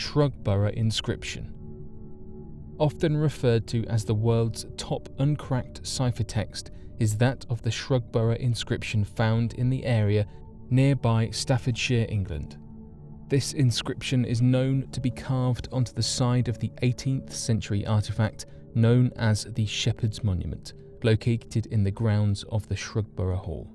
Shrugburgh inscription. Often referred to as the world's top uncracked ciphertext is that of the Shrugburgh inscription found in the area nearby Staffordshire, England. This inscription is known to be carved onto the side of the 18th century artefact known as the Shepherd's Monument, located in the grounds of the Shrugburgh Hall.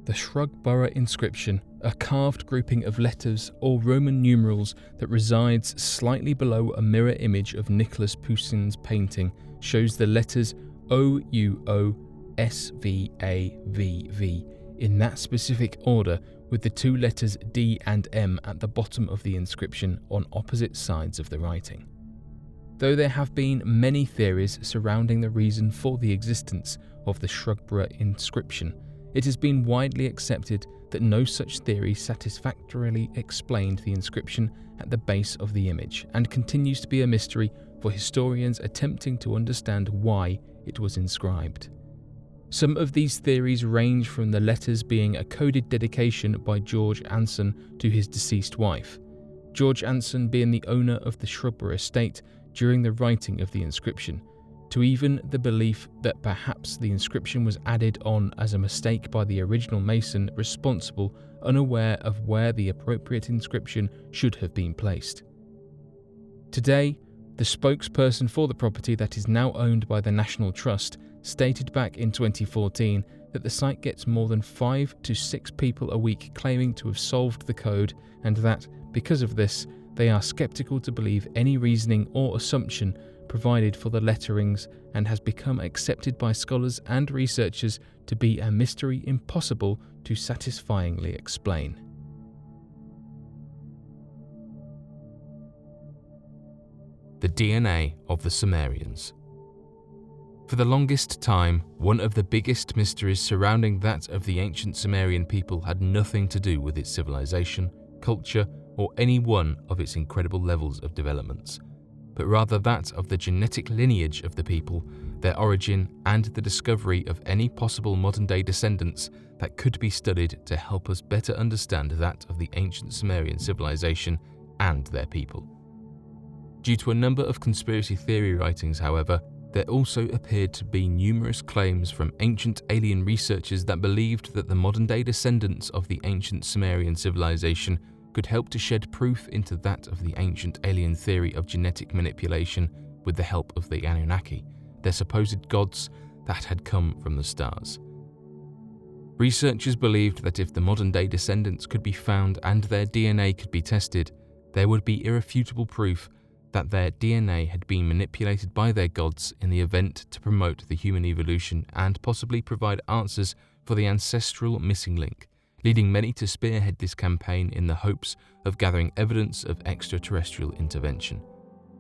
The Shrugburgh inscription, a carved grouping of letters or Roman numerals that resides slightly below a mirror image of Nicolas Poussin's painting, shows the letters OUOSVAVV in that specific order, with the two letters D and M at the bottom of the inscription on opposite sides of the writing. Though there have been many theories surrounding the reason for the existence of the Shrugburgh inscription, it has been widely accepted that no such theory satisfactorily explained the inscription at the base of the image, and continues to be a mystery for historians attempting to understand why it was inscribed. Some of these theories range from the letters being a coded dedication by George Anson to his deceased wife, George Anson being the owner of the Shrugburgh estate during the writing of the inscription, to even the belief that perhaps the inscription was added on as a mistake by the original mason responsible, unaware of where the appropriate inscription should have been placed. Today, the spokesperson for the property that is now owned by the National Trust stated back in 2014 that the site gets more than 5 to 6 people a week claiming to have solved the code, and that, because of this, they are skeptical to believe any reasoning or assumption provided for the letterings, and has become accepted by scholars and researchers to be a mystery impossible to satisfyingly explain. The DNA of the Sumerians. For the longest time, one of the biggest mysteries surrounding that of the ancient Sumerian people had nothing to do with its civilization, culture, or any one of its incredible levels of developments, but rather that of the genetic lineage of the people, their origin, and the discovery of any possible modern-day descendants that could be studied to help us better understand that of the ancient Sumerian civilization and their people. Due to a number of conspiracy theory writings, however, there also appeared to be numerous claims from ancient alien researchers that believed that the modern-day descendants of the ancient Sumerian civilization could help to shed proof into that of the ancient alien theory of genetic manipulation with the help of the Anunnaki, their supposed gods that had come from the stars. Researchers believed that if the modern-day descendants could be found and their DNA could be tested, there would be irrefutable proof that their DNA had been manipulated by their gods in the event to promote the human evolution and possibly provide answers for the ancestral missing link, leading many to spearhead this campaign in the hopes of gathering evidence of extraterrestrial intervention.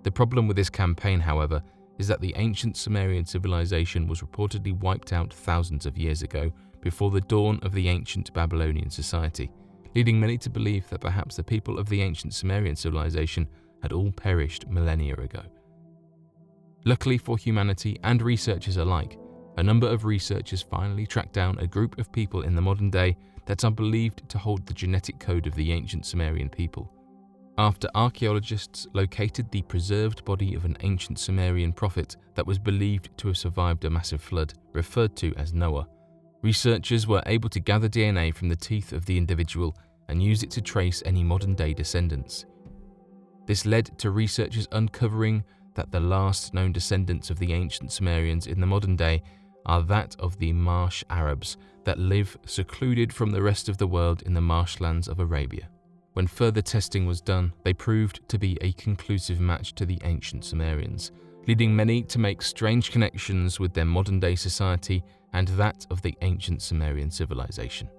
The problem with this campaign, however, is that the ancient Sumerian civilization was reportedly wiped out thousands of years ago, before the dawn of the ancient Babylonian society, leading many to believe that perhaps the people of the ancient Sumerian civilization had all perished millennia ago. Luckily for humanity and researchers alike, a number of researchers finally tracked down a group of people in the modern day that are believed to hold the genetic code of the ancient Sumerian people. After archaeologists located the preserved body of an ancient Sumerian prophet that was believed to have survived a massive flood, referred to as Noah, researchers were able to gather DNA from the teeth of the individual and use it to trace any modern-day descendants. This led to researchers uncovering that the last known descendants of the ancient Sumerians in the modern day are that of the marsh Arabs that live secluded from the rest of the world in the marshlands of Arabia. When further testing was done, they proved to be a conclusive match to the ancient Sumerians, leading many to make strange connections with their modern-day society and that of the ancient Sumerian civilization.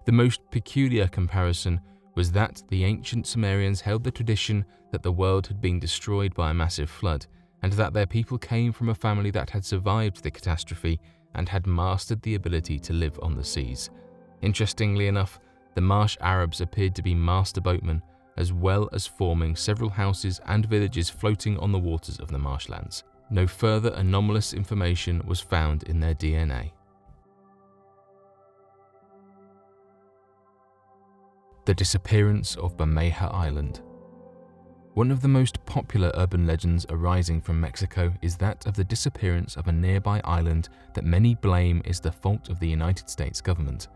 The most peculiar comparison was that the ancient Sumerians held the tradition that the world had been destroyed by a massive flood, and that their people came from a family that had survived the catastrophe and had mastered the ability to live on the seas. Interestingly enough, the marsh Arabs appeared to be master boatmen, as well as forming several houses and villages floating on the waters of the marshlands. No further anomalous information was found in their DNA. The disappearance of Bameha Island. One of the most popular urban legends arising from Mexico is that of the disappearance of a nearby island that many blame is the fault of the United States government.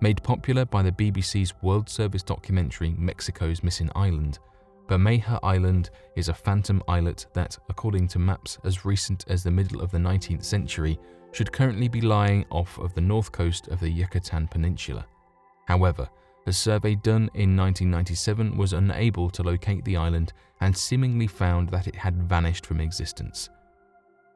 Made popular by the BBC's World Service documentary Mexico's Missing Island, Bermeja Island is a phantom islet that, according to maps as recent as the middle of the 19th century, should currently be lying off of the north coast of the Yucatan Peninsula. However, a survey done in 1997 was unable to locate the island and seemingly found that it had vanished from existence.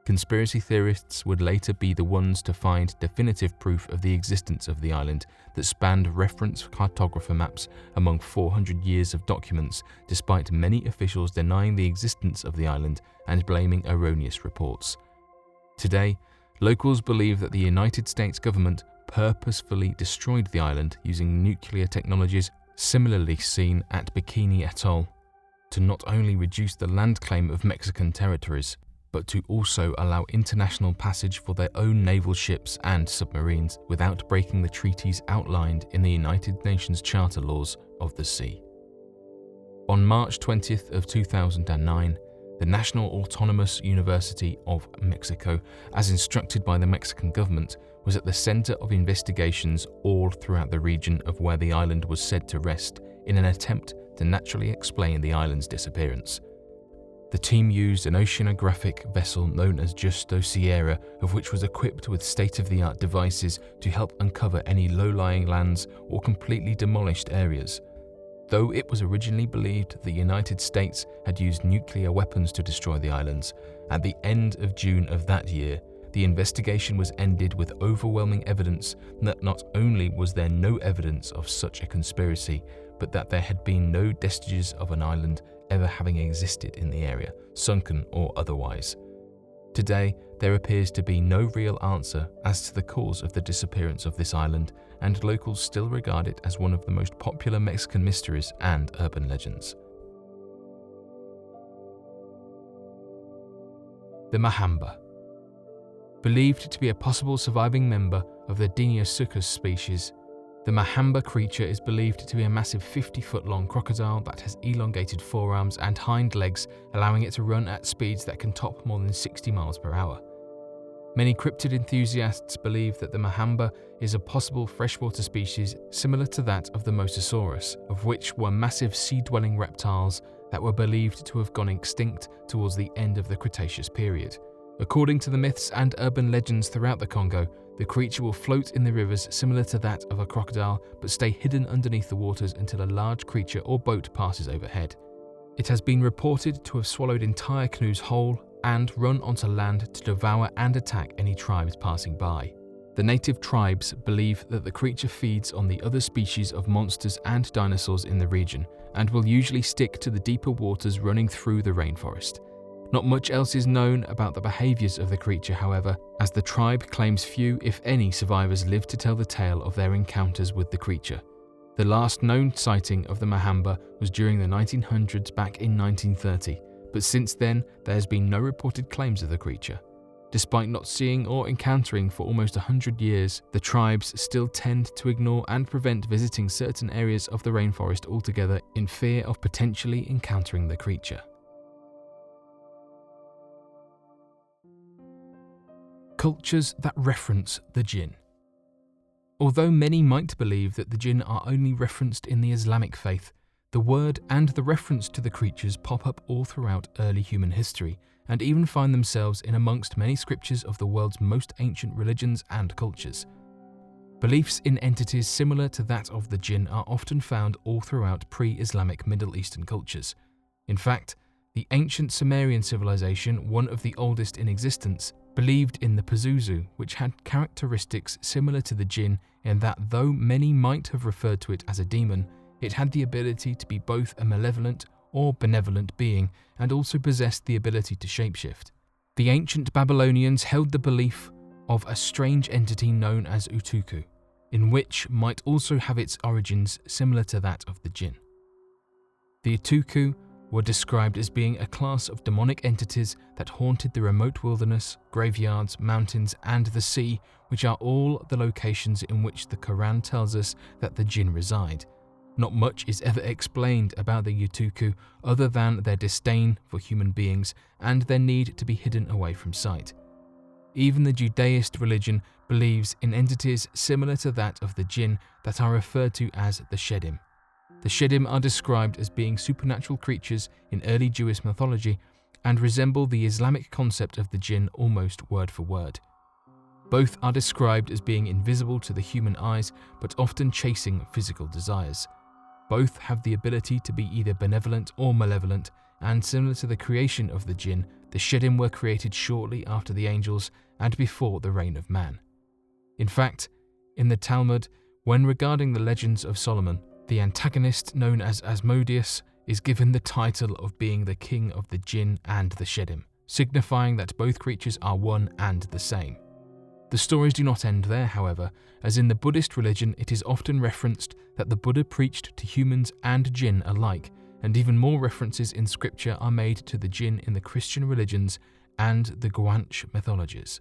Conspiracy theorists would later be the ones to find definitive proof of the existence of the island that spanned reference cartographer maps among 400 years of documents, despite many officials denying the existence of the island and blaming erroneous reports. Today, locals believe that the United States government purposefully destroyed the island using nuclear technologies similarly seen at Bikini Atoll, to not only reduce the land claim of Mexican territories, but to also allow international passage for their own naval ships and submarines without breaking the treaties outlined in the United Nations Charter Laws of the Sea. On March 20th of 2009, the National Autonomous University of Mexico, as instructed by the Mexican government, was at the center of investigations all throughout the region of where the island was said to rest in an attempt to naturally explain the island's disappearance. The team used an oceanographic vessel known as Justo Sierra, of which was equipped with state-of-the-art devices to help uncover any low-lying lands or completely demolished areas. Though it was originally believed the United States had used nuclear weapons to destroy the islands, at the end of June of that year, the investigation was ended with overwhelming evidence that not only was there no evidence of such a conspiracy, but that there had been no vestiges of an island ever having existed in the area, sunken or otherwise. Today, there appears to be no real answer as to the cause of the disappearance of this island, and locals still regard it as one of the most popular Mexican mysteries and urban legends. The Majamba. Believed to be a possible surviving member of the Deinosuchus species, the Majamba creature is believed to be a massive 50-foot-long crocodile that has elongated forearms and hind legs, allowing it to run at speeds that can top more than 60 miles per hour. Many cryptid enthusiasts believe that the Majamba is a possible freshwater species similar to that of the Mosasaurus, of which were massive sea-dwelling reptiles that were believed to have gone extinct towards the end of the Cretaceous period. According to the myths and urban legends throughout the Congo, the creature will float in the rivers similar to that of a crocodile, but stay hidden underneath the waters until a large creature or boat passes overhead. It has been reported to have swallowed entire canoes whole and run onto land to devour and attack any tribes passing by. The native tribes believe that the creature feeds on the other species of monsters and dinosaurs in the region, and will usually stick to the deeper waters running through the rainforest. Not much else is known about the behaviors of the creature, however, as the tribe claims few, if any, survivors live to tell the tale of their encounters with the creature. The last known sighting of the Majamba was during the 1900s back in 1930, but since then there has been no reported claims of the creature. Despite not seeing or encountering for almost 100 years, the tribes still tend to ignore and prevent visiting certain areas of the rainforest altogether in fear of potentially encountering the creature. Cultures that reference the jinn. Although many might believe that the jinn are only referenced in the Islamic faith, the word and the reference to the creatures pop up all throughout early human history, and even find themselves in amongst many scriptures of the world's most ancient religions and cultures. Beliefs in entities similar to that of the jinn are often found all throughout pre-Islamic Middle Eastern cultures. In fact, the ancient Sumerian civilization, one of the oldest in existence, believed in the Pazuzu, which had characteristics similar to the jinn in that though many might have referred to it as a demon, it had the ability to be both a malevolent or benevolent being and also possessed the ability to shapeshift. The ancient Babylonians held the belief of a strange entity known as Utuku, in which might also have its origins similar to that of the jinn. The Utuku were described as being a class of demonic entities that haunted the remote wilderness, graveyards, mountains, and the sea, which are all the locations in which the Quran tells us that the jinn reside. Not much is ever explained about the Yutuku other than their disdain for human beings and their need to be hidden away from sight. Even the Judaist religion believes in entities similar to that of the jinn that are referred to as the Shedim. The Shedim are described as being supernatural creatures in early Jewish mythology and resemble the Islamic concept of the jinn almost word for word. Both are described as being invisible to the human eyes but often chasing physical desires. Both have the ability to be either benevolent or malevolent, and similar to the creation of the jinn, the Shedim were created shortly after the angels and before the reign of man. In fact, in the Talmud, when regarding the legends of Solomon, the antagonist known as Asmodeus is given the title of being the king of the jinn and the Shedim, signifying that both creatures are one and the same. The stories do not end there, however, as in the Buddhist religion it is often referenced that the Buddha preached to humans and jinn alike, and even more references in scripture are made to the jinn in the Christian religions and the Guanche mythologies.